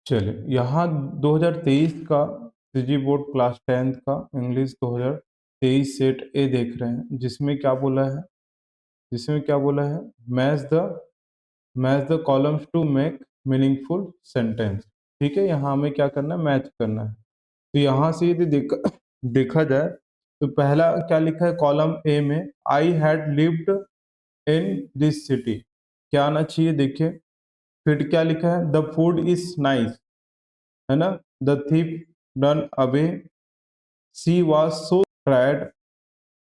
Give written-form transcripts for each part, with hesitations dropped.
चलिए, यहाँ 2023 का सीजी बोर्ड क्लास 10th का इंग्लिश 2023 सेट ए देख रहे हैं, जिसमें क्या बोला है, match the columns to make meaningful sentence. ठीक है, यहाँ हमें क्या करना है, मैच करना है। तो यहाँ से यदि देखा जाए तो पहला क्या लिखा है कॉलम ए में, I had lived in this city, क्या आना चाहिए देखिए। फिर क्या लिखा है, द फूड इज नाइस, है ना। The thief run away, she was so tired,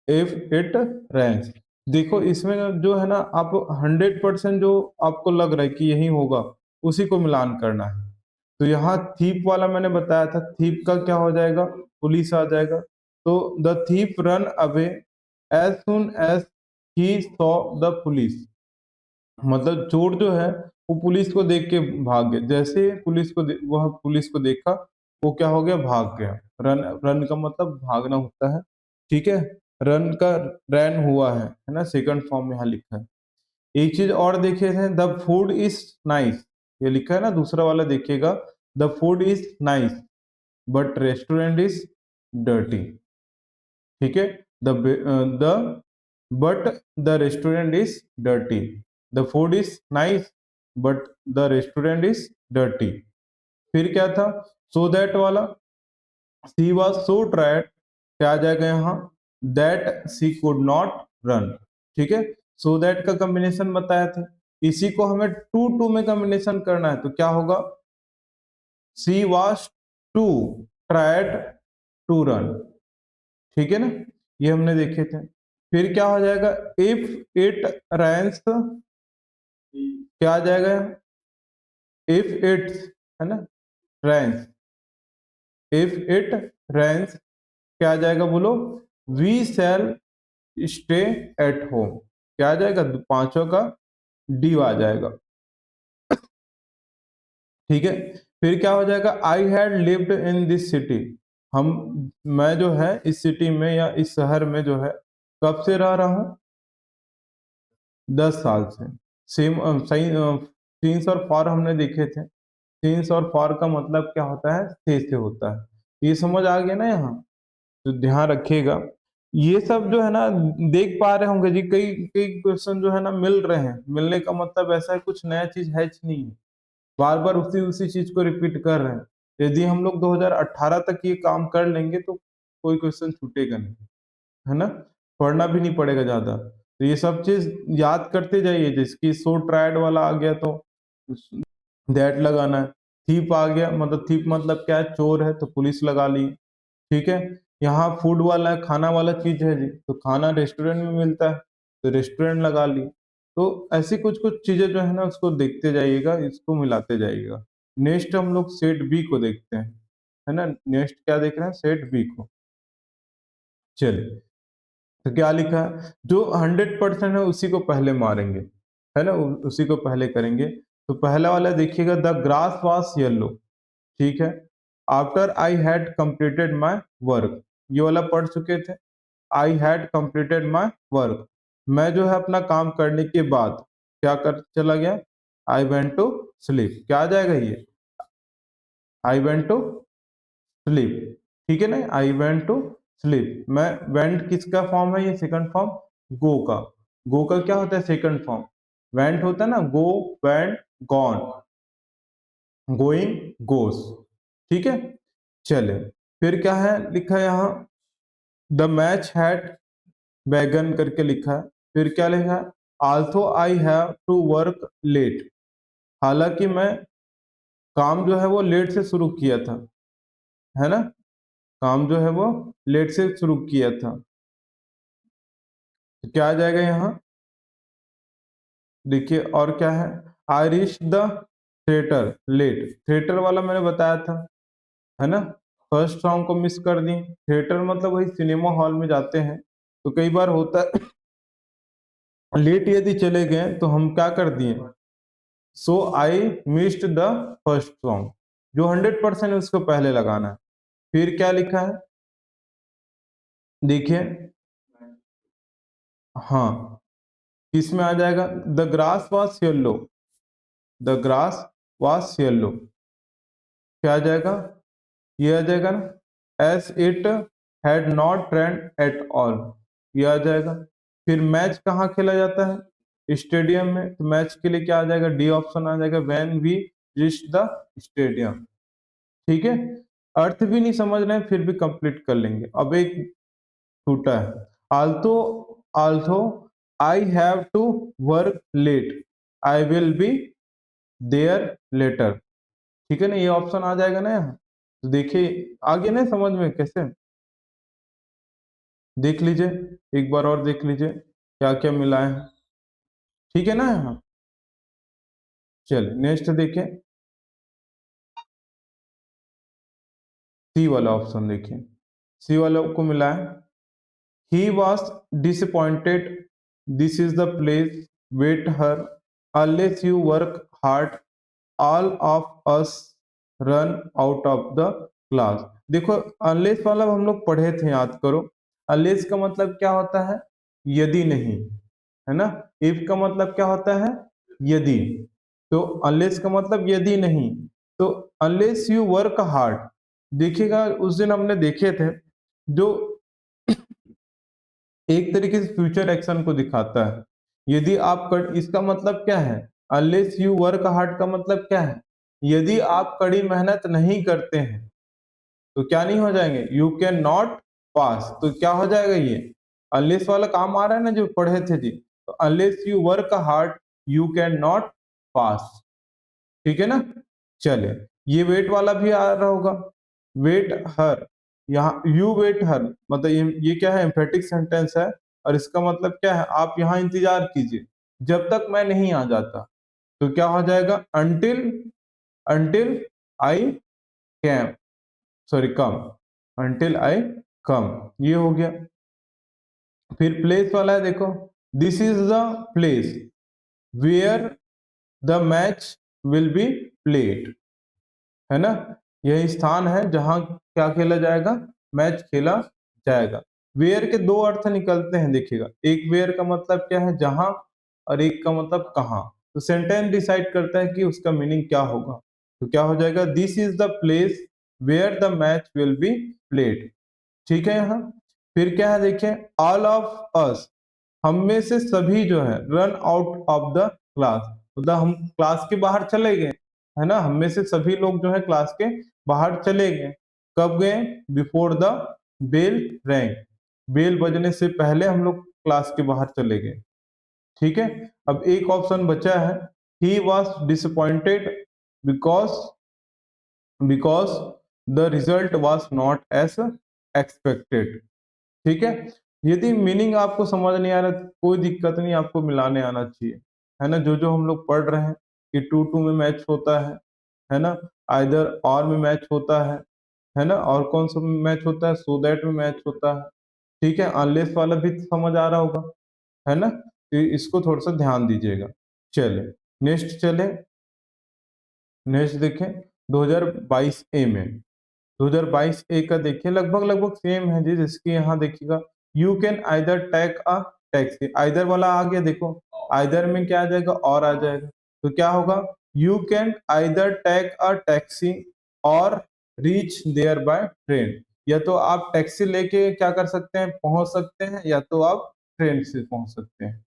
if it rains। देखो इसमें जो है ना, आप 100% जो आपको लग रहा है कि यही होगा, उसी को मिलान करना है। तो यहाँ थीप वाला मैंने बताया था, थीप का क्या हो जाएगा, पुलिस आ जाएगा। तो the thief run away as soon as he saw the police, मतलब चोर जो है वो पुलिस को देख के भाग गया। जैसे वह पुलिस को देखा, वो क्या हो गया, भाग गया। रन रन का मतलब भागना होता है। ठीक है, रन का रैन हुआ है ना, सेकंड फॉर्म यहाँ लिखा है। एक चीज और देखे थे, द फूड इज नाइस, ये लिखा है ना, दूसरा वाला देखिएगा, the food is nice but restaurant is dirty. ठीक है, the but the restaurant is dirty, the food is nice but the restaurant is dirty. फिर क्या था, सो दैट वाला, सी वॉज सो टायर्ड, क्या आ जाएगा यहाँ, that she could not run. ठीक है, सो दैट का कॉम्बिनेशन बताया था, इसी को हमें टू टू में कॉम्बिनेशन करना है। तो क्या होगा, she was too tired to run. ठीक है ना, ये हमने देखे थे। फिर क्या हो जाएगा, इफ इट रेंस, क्या आ जाएगा, इफ इट्स, है ना, रेंस, इफ इट रेंस क्या आ जाएगा बोलो, we shall stay at home, क्या आ जाएगा, पांचों का डी आ जाएगा। ठीक है, फिर क्या हो जाएगा, I had lived in this city, हम मैं जो है इस सिटी में या इस शहर में जो है कब से रह रहा हूँ, 10 साल से। सेम सही, सीन्स और फॉर हमने देखे थे। सीन्स और फॉर का मतलब क्या होता है, से होता है। ये समझ आ गया ना यहाँ, तो ध्यान रखिएगा। ये सब जो है ना, देख पा रहे होंगे जी, कई कई क्वेश्चन जो है ना मिल रहे हैं। मिलने का मतलब ऐसा है, कुछ नया चीज है नहीं है, बार बार उसी उसी चीज को रिपीट कर रहे हैं। यदि हम लोग 2018 तक ये काम कर लेंगे तो कोई क्वेश्चन छूटेगा नहीं, है ना, पढ़ना भी नहीं पड़ेगा ज्यादा। तो ये सब चीज याद करते जाइए। जिसकी सो ट्रायड वाला आ गया तो दैट लगाना है। थीप आ गया, मतलब थीप मतलब क्या है, चोर है, तो पुलिस लगा ली। ठीक है, यहाँ फूड वाला है, खाना वाला चीज है जी, तो खाना रेस्टोरेंट में मिलता है, तो रेस्टोरेंट लगा ली। तो ऐसी कुछ कुछ चीजें जो है ना, उसको देखते जाइएगा, इसको मिलाते जाइएगा। नेक्स्ट हम लोग सेट बी को देखते हैं, है ना। नेक्स्ट क्या देख रहे हैं, सेट बी को। चलिए, तो क्या लिखा है, जो 100% है उसी को पहले मारेंगे, है ना, उसी को पहले करेंगे। तो पहला वाला देखिएगा, द ग्रास वॉज येलो। ठीक है, after I had completed my work, ये वाला पढ़ चुके थे। आई हैड कंप्लीटेड माई वर्क, मैं जो है अपना काम करने के बाद क्या कर चला गया, आई वेंट टू स्लीप, क्या आ जाएगा ये, आई वेंट टू स्लीप। ठीक है ना, आई वेंट टू स्लीप। मैं वेंट किसका फॉर्म है, ये सेकंड फॉर्म गो का। गो का क्या होता है, सेकंड फॉर्म। वेंट होता है ना, गो, वेंट, गॉन, गोइंग, गोस। ठीक है, चले, फिर क्या है लिखा है यहाँ, द मैच हैड बैगन करके लिखा है। फिर क्या लिखा है, also I have to work late, हालांकि मैं काम जो है वो लेट से शुरू किया था, है ना, काम जो है वो लेट से शुरू किया था। तो क्या आ जाएगा यहाँ, देखिए और क्या है, I reach the theatre late, theatre वाला मैंने बताया था, है ना। फर्स्ट सॉन्ग को मिस कर दी। थिएटर मतलब वही सिनेमा हॉल में जाते हैं। तो कई बार होता है लेट यदि चले गए तो हम क्या कर दिए, so I missed the first song, जो 100% है उसको पहले लगाना है। फिर क्या लिखा है, देखिए, हाँ, इसमें आ जाएगा, the grass was yellow, the grass was yellow. क्या आ जाएगा, ये आ जाएगा ना, S it had not rain at all, ये आ जाएगा। फिर मैच कहाँ खेला जाता है, स्टेडियम में, तो मैच के लिए क्या आ जाएगा, डी ऑप्शन आ जाएगा, when we reach the stadium. ठीक है, अर्थ भी नहीं समझ रहे हैं फिर भी कंप्लीट कर लेंगे। अब एक छूटा है, also also I have to work late, I will be there later. ठीक है ना, ये ऑप्शन आ जाएगा ना यहाँ। तो देखिए आगे ना समझ में कैसे, देख लीजिए, एक बार और देख लीजिए क्या क्या मिला है। ठीक है ना यहाँ, चलिए नेक्स्ट देखें, सी वाला ऑप्शन देखिए, सी वाला को मिला है, he was disappointed, this is the place, wait her, unless you work hard, all of us run out of the class. देखो अनलेस वाला हम लोग पढ़े थे, याद करो। अनलेस का मतलब क्या होता है, यदि नहीं, है ना। इफ का मतलब क्या होता है, यदि। तो अनलेस का मतलब यदि नहीं, तो अनलेस यू वर्क हार्ड, देखिएगा उस दिन हमने देखे थे, जो एक तरीके से फ्यूचर एक्शन को दिखाता है। यदि आप कर, इसका मतलब क्या है, अनलेस यू वर्क हार्ड का मतलब क्या है, यदि आप कड़ी मेहनत नहीं करते हैं तो क्या नहीं हो जाएंगे, यू कैन नॉट पास। तो क्या हो जाएगा, ये अनलेस वाला काम आ रहा है ना जो पढ़े थे जी। तो unless you work hard you can not pass. ठीक है ना, चले, ये वेट वाला भी आ रहा होगा, वेट हर, यहाँ यू वेट हर, मतलब ये क्या है, एम्फेटिक सेंटेंस है। और इसका मतलब क्या है, आप यहाँ इंतजार कीजिए जब तक मैं नहीं आ जाता। तो क्या हो जाएगा, until, until I came, sorry come, until I come, ये हो गया। फिर प्लेस वाला है, देखो, this is the place where the match will be played, है ना, यही स्थान है जहां क्या खेला जाएगा, मैच खेला जाएगा। वेयर के दो अर्थ निकलते हैं, देखिएगा, एक वेयर का मतलब क्या है, जहां, और एक का मतलब कहाँ। तो सेंटेंस डिसाइड करता है कि उसका मीनिंग क्या होगा। तो क्या हो जाएगा, this is the place where the match will be played. ठीक है यहाँ। फिर क्या है, देखें, ऑल ऑफ अस, हम में से सभी जो है, run out of the class, मतलब हम क्लास के बाहर चले गए, है ना, हम में से सभी लोग जो है क्लास के बाहर चले गए। कब गए, before the bell rang, bell बजने से पहले हम लोग क्लास के बाहर चले गए। ठीक है, अब एक ऑप्शन बचा है, he was disappointed because because the result was not as expected. ठीक है, यदि मीनिंग आपको समझ नहीं आ रहा तो कोई दिक्कत नहीं, आपको मिलाने आना चाहिए, है ना। जो जो हम लोग पढ़ रहे हैं कि टू टू में मैच होता है ना, आइदर और में मैच होता है ना, और कौन सा मैच होता है, सो दैट में मैच होता है। ठीक है, अनलेस वाला भी समझ आ रहा होगा, है ना, तो इसको थोड़ा सा ध्यान दीजिएगा। चले नेक्स्ट, चले नेक्स्ट देखें, 2022 ए में, 2022 ए का देखिए, लगभग लगभग सेम है जी, जिसकी यहाँ देखिएगा, you can either take a taxi, either वाला आ गया, देखो आइदर में क्या आ जाएगा, और आ जाएगा। तो क्या होगा, you can either take a taxi और रीच देयर बाय ट्रेन, या तो आप टैक्सी लेके क्या कर सकते हैं, पहुंच सकते हैं, या तो आप ट्रेन से पहुंच सकते हैं।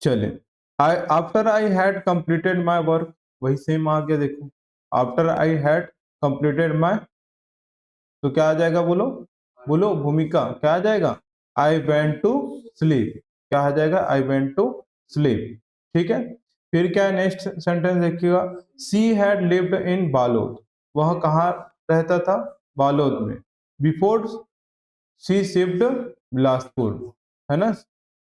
चले, I after I had completed my work, वही सेम आ गया, देखो, after I had completed my, तो क्या आ जाएगा, बोलो बोलो, भूमिका क्या आ जाएगा, आई वेंट टू स्लीप, क्या आ जाएगा, आई वेंट टू स्लीप। ठीक है, फिर क्या है, नेक्स्ट सेंटेंस देखिएगा, she had lived in Balod, वह कहाँ रहता था, बालोद में, बिफोर शी शिफ्ट बिलासपुर, है ना,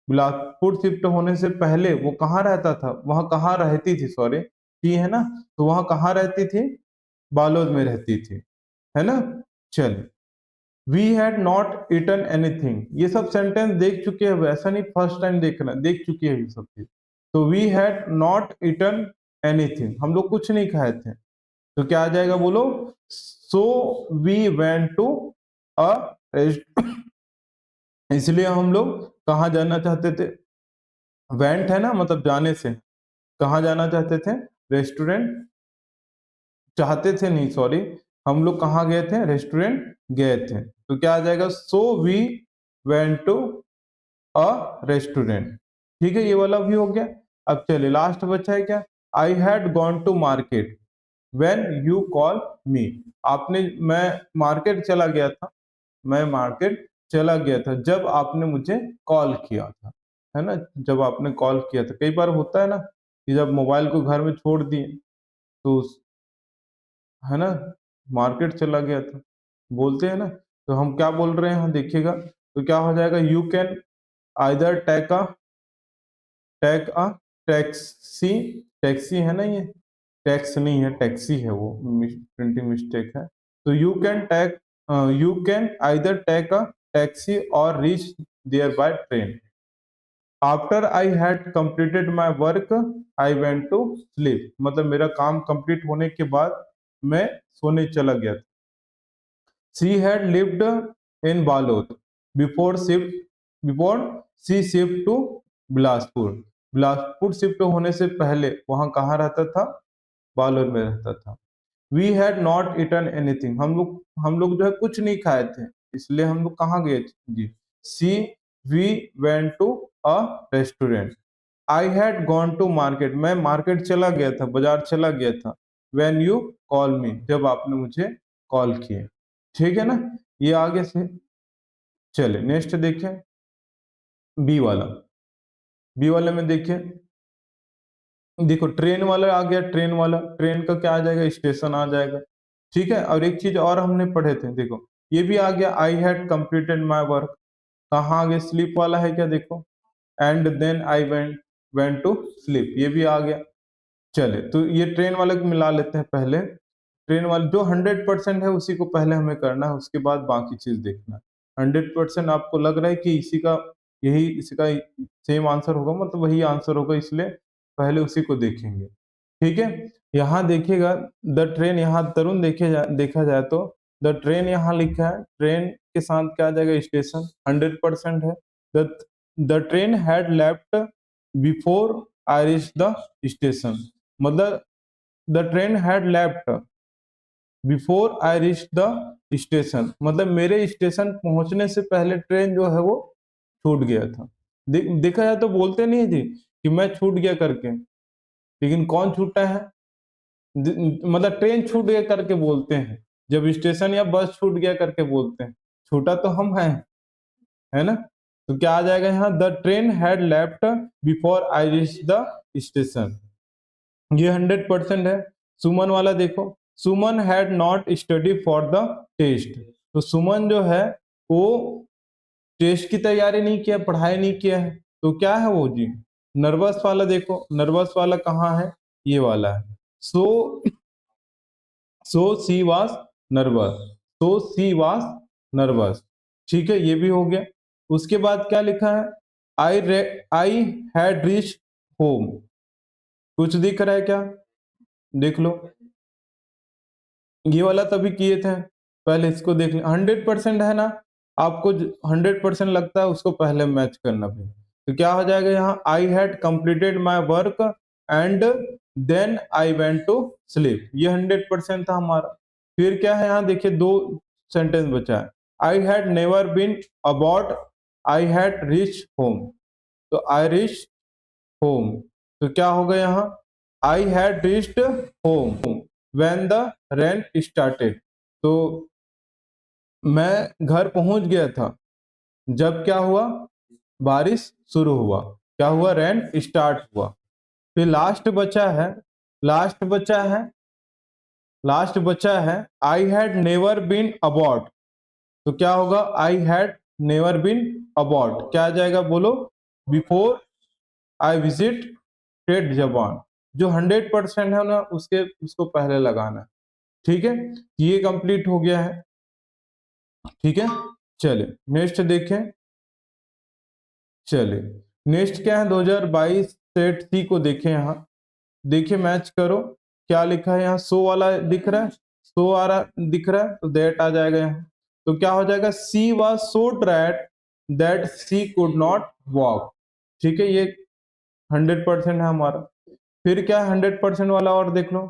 बिलासपुर शिफ्ट होने से पहले वो कहाँ रहता था, वह कहाँ रहती थी, सॉरी, सी है ना, तो वह कहाँ रहती थी, बालोद में रहती थी, है ना। चलिए, we had not eaten anything, ये सब सेंटेंस देख चुके हैं, ऐसा नहीं फर्स्ट टाइम देखना, देख चुके हैं ये सब चीज। तो we had not eaten anything, हम लोग कुछ नहीं खाए थे। तो क्या आ जाएगा, बोलो, so we went to a rest, इसलिए हम लोग कहाँ जाना चाहते थे, वेंट है ना, मतलब जाने से, कहाँ जाना चाहते थे, रेस्टोरेंट चाहते थे नहीं, सॉरी, हम लोग कहाँ गए थे, रेस्टोरेंट गए थे। तो क्या आ जाएगा, so we went to a restaurant. ठीक है, ये वाला भी हो गया। अब चलिए लास्ट बचा है क्या, I had gone to market when you call me. आपने, मैं मार्केट चला गया था, मैं मार्केट चला गया था जब आपने मुझे कॉल किया था, है ना, जब आपने कॉल किया था। कई बार होता है ना कि जब मोबाइल को घर में छोड़ दिए तो है ना, मार्केट चला गया था, बोलते हैं ना। तो हम क्या बोल रहे हैं यहाँ देखिएगा, तो क्या हो जाएगा, you can either take a taxi, taxi है ना ये, टैक्स नहीं है, टैक्सी है वो, प्रिंटिंग मिस्टेक है। तो you can either take a taxi और reach there by train. After I had completed my work I went to sleep, मतलब मेरा काम कंप्लीट होने के बाद मैं सोने चला गया था। She had lived in Balod before she shift to Bilaspur. Bilaspur shift होने से पहले वहां कहाँ रहता था, बालोद में रहता था। We had not eaten anything, हम लोग जो है कुछ नहीं खाए थे, इसलिए हम लोग कहाँ गए थे जी, see we went to a restaurant. I had gone to market, मैं मार्केट चला गया था, बाजार चला गया था। व्हेन यू कॉल मी, जब आपने मुझे कॉल किए। ठीक है ना, ये आगे से। चले नेक्स्ट देखें, बी वाला। बी वाले में देखिए, देखो ट्रेन वाला आ गया, ट्रेन वाला, ट्रेन का क्या आ जाएगा, स्टेशन आ जाएगा। ठीक है, और एक चीज और हमने पढ़े थे, देखो ये भी आ गया, I had completed my work, कहाँ आ गया, स्लीप वाला है क्या, देखो, and then I went to sleep, ये भी आ गया। चले तो ये ट्रेन वाले को मिला लेते हैं पहले। ट्रेन वाले जो 100% है उसी को पहले हमें करना है, उसके बाद बाकी चीज देखना है। 100% आपको लग रहा है कि इसका सेम आंसर होगा, मतलब वही आंसर होगा, इसलिए पहले उसी को देखेंगे। ठीक है, यहाँ देखिएगा, द ट्रेन, यहाँ तरुण देखा जाए तो द ट्रेन यहाँ लिखा है, ट्रेन के साथ क्या आ जाएगा, स्टेशन, 100% है। The train had left before I reach the station, मतलब the train had left before I reach the station, मतलब मेरे स्टेशन पहुंचने से पहले ट्रेन जो है वो छूट गया था। देखा जाए तो बोलते नहीं है जी कि मैं छूट गया करके, लेकिन कौन छूटा है, मतलब ट्रेन छूट गया करके बोलते हैं, जब स्टेशन या बस छूट गया करके बोलते हैं, छूटा तो हम हैं, है ना। तो क्या आ जाएगा यहाँ, the train had left before I reach the station, ये 100% है। सुमन वाला देखो, Suman had not study for the test, तो सुमन जो है वो टेस्ट की तैयारी नहीं किया, पढ़ाई नहीं किया है, तो क्या है वो जी, नर्वस वाला। देखो नर्वस वाला कहाँ है, ये वाला है। So so she was nervous, so she was nervous. ठीक है, ये भी हो गया। उसके बाद क्या लिखा है, आई हैड रीच होम, कुछ दिख रहा है क्या, देख लो, ये वाला तभी किए थे, पहले इसको देख लें, 100% है ना, आपको 100% लगता है उसको पहले मैच करना भी। तो क्या हो जाएगा यहाँ, I had completed my work and then I went to sleep, ये 100% था हमारा। फिर क्या है यहाँ देखिए, दो सेंटेंस बचा है, I had never been about I had reach home, तो आई रीच होम, तो क्या होगा यहाँ, I had reached home when the rain started, तो मैं घर पहुंच गया था जब क्या हुआ, बारिश शुरू हुआ, क्या हुआ, रेन स्टार्ट हुआ। फिर लास्ट बचा है लास्ट बचा है, I had never been about, तो क्या होगा, I had never been about, क्या आ जाएगा बोलो, बिफोर आई विजिट टेट जापान, जो 100% है ना उसको पहले लगाना है। ठीक है, ये कंप्लीट हो गया है। ठीक है, चले नेक्स्ट देखें, चले नेक्स्ट क्या है, 2022 सेट सी को देखें, यहाँ देखिए मैच करो, क्या लिखा है यहाँ, सो वाला दिख रहा है, सो आ रहा दिख रहा है, तो दैट आ जाएगा यहाँ। तो क्या हो जाएगा, she was so tired that she could not walk. ठीक है, ये 100% है हमारा। फिर क्या 100% वाला और देख लो,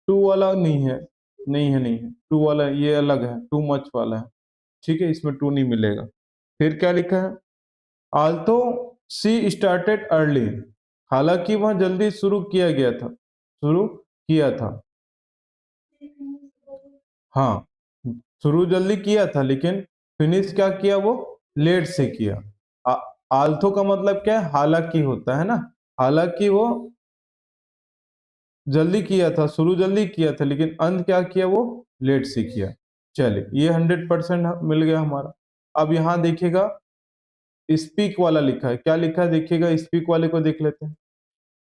टू वाला नहीं है, टू वाला ये अलग है, टू मच वाला है, ठीक है, इसमें टू नहीं मिलेगा। फिर क्या लिखा है, आल्थो शी स्टार्टेड अर्ली, हालांकि वह जल्दी शुरू किया था, हाँ, शुरू जल्दी किया था, लेकिन फिनिश क्या किया, वो लेट से किया। आल्थो का मतलब क्या है, हालांकि होता है ना, हालांकि वो जल्दी किया था, शुरू जल्दी किया था, लेकिन अंत क्या किया, वो लेट से किया। चलिए ये 100% मिल गया हमारा। अब यहाँ देखिएगा स्पीक वाला लिखा है, क्या लिखा है देखिएगा, स्पीक वाले को देख लेते हैं,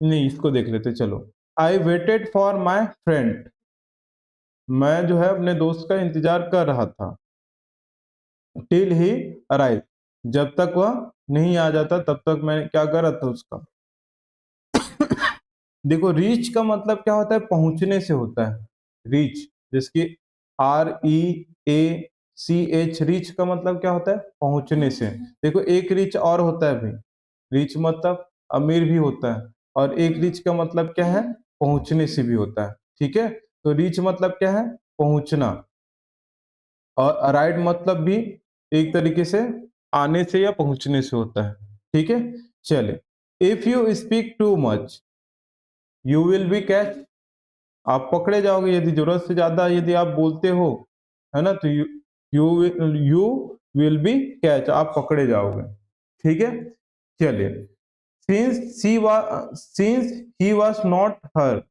नहीं इसको देख लेते हैं, चलो। I waited for my friend, मैं जो है अपने दोस्त का इंतजार कर रहा था, टिल ही अराइव, जब तक वह नहीं आ जाता तब तक मैं क्या कर रहा था उसका। देखो रीच का मतलब क्या होता है, पहुंचने से होता है, रीच, जिसकी REACH, रीच का मतलब क्या होता है, पहुंचने से। देखो एक रीच और होता है भाई, रीच मतलब अमीर भी होता है, और एक रीच का मतलब क्या है, पहुंचने से भी होता है, ठीक है। तो रीच मतलब क्या है, पहुंचना, और अराइव मतलब भी एक तरीके से आने से या पहुंचने से होता है, ठीक है। चले, if you speak too much you will be catch, आप पकड़े जाओगे, यदि जरूरत से ज्यादा यदि आप बोलते हो, है ना, तो यू विल बी कैच, आप पकड़े जाओगे, ठीक है। चलिए, since he was not her,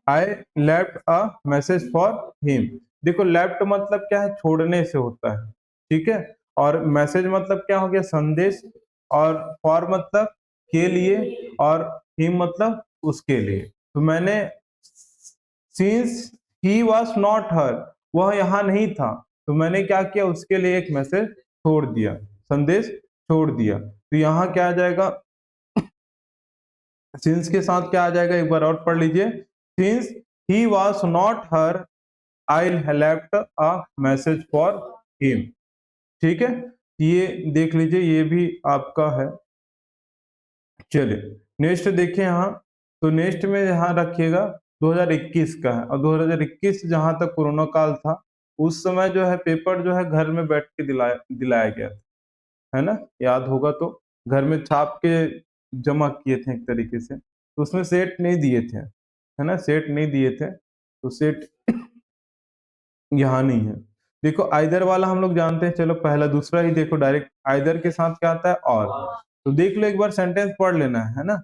I left a message for him. देखो लेफ्ट मतलब क्या है, छोड़ने से होता है, ठीक है, और मैसेज मतलब क्या हो गया, संदेश, और फॉर मतलब के लिए, और हिम मतलब उसके लिए। तो मैंने since he was not her, वह यहाँ नहीं था, तो मैंने क्या किया, उसके लिए एक मैसेज छोड़ दिया, संदेश छोड़ दिया। तो यहाँ क्या आ जाएगा, सिंस के साथ क्या आ जाएगा, एक बार और पढ़ लीजिए, since he was not her I left a message for him, ठीक है। ये देख लीजिए, ये भी आपका है। चलिए नेक्स्ट देखिए यहाँ, तो नेक्स्ट में यहाँ रखिएगा 2021 का है, और 2021 जहां तक कोरोना काल था, उस समय जो है पेपर जो है घर में बैठ के दिलाया दिलाया गया था, है ना, याद होगा तो, घर में छाप के जमा किए थे एक तरीके से, तो उसमें सेट नहीं दिए थे, है ना, सेट नहीं दिए थे, तो सेट यहाँ नहीं है। देखो आइदर वाला हम लोग जानते हैं, चलो पहला दूसरा ही देखो, डायरेक्ट आइदर के साथ क्या आता है, और, तो देख लो एक बार, सेंटेंस पढ़ लेना है ना,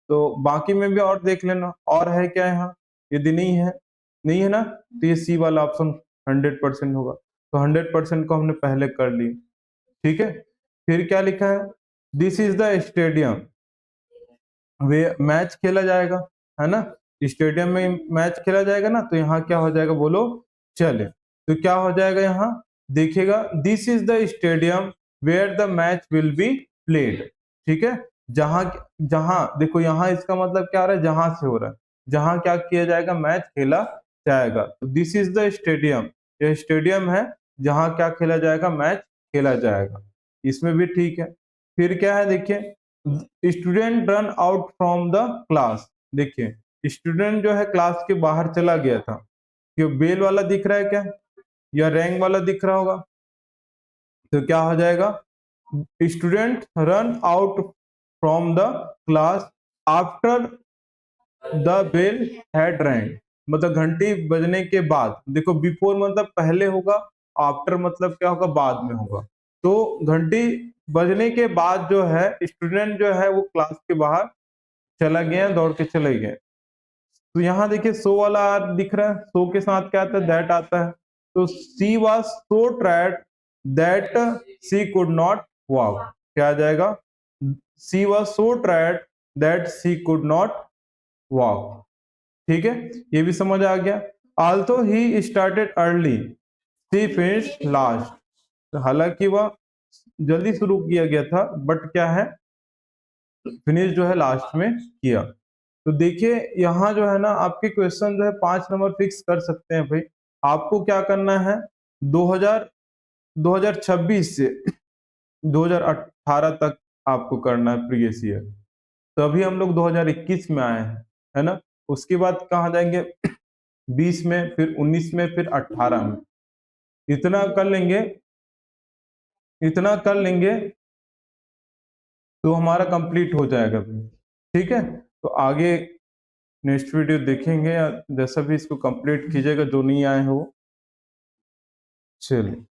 तो बाकी में भी और देख लेना, और है क्या यहाँ, यदि नहीं है ना, तो ये सी वाला ऑप्शन 100% होगा, तो 100% को हमने पहले कर ली, ठीक है। फिर क्या लिखा है, this is the stadium way match खेला जाएगा, है ना, स्टेडियम में मैच खेला जाएगा ना, तो यहाँ क्या हो जाएगा, बोलो, चले, तो क्या हो जाएगा यहाँ, देखिएगा, this is the stadium where the match will be played, ठीक है, जहां जहां देखो यहाँ इसका मतलब क्या आ रहा है, जहां से हो रहा है, जहां क्या किया जाएगा, मैच खेला जाएगा, तो दिस इज द स्टेडियम, ये स्टेडियम है जहां क्या खेला जाएगा, मैच खेला जाएगा, इसमें भी ठीक है। फिर क्या है देखिए, student run out from the class, देखिए स्टूडेंट जो है क्लास के बाहर चला गया था, क्यों, बेल वाला दिख रहा है क्या, या रैंक वाला दिख रहा होगा, तो क्या हो जाएगा, student run out from the class after the bell had rang, मतलब घंटी बजने के बाद, देखो बिफोर मतलब पहले होगा, आफ्टर मतलब क्या होगा, बाद में होगा, तो घंटी बजने के बाद जो है स्टूडेंट जो है वो क्लास के बाहर चला गया, दौड़ के चले गए। तो यहाँ देखिए सो वाला दिख रहा है, सो के साथ क्या आता है, दैट आता है, तो she was so tired that she could not walk, क्या आ जाएगा, she was so tired that she could not walk, ठीक है, ये भी समझ आ गया। Also he started early she finished last, हालांकि वह जल्दी शुरू किया गया था, बट क्या है, फिनिश जो है लास्ट में किया। तो देखिए यहाँ जो है ना, आपके क्वेश्चन जो है 5 नंबर फिक्स कर सकते हैं भाई। आपको क्या करना है, 2000 2026 से 2018 तक आपको करना है प्रीवियस ईयर, तो अभी हम लोग 2021 में आए हैं, है ना, उसके बाद कहाँ जाएंगे 20 में, फिर 19 में, फिर 18 में। इतना कर लेंगे, इतना कर लेंगे तो हमारा कंप्लीट हो जाएगा भाई। ठीक है, तो आगे नेक्स्ट वीडियो देखेंगे, या जैसा भी इसको कंप्लीट कीजिएगा जो नहीं आए हो। चलिए।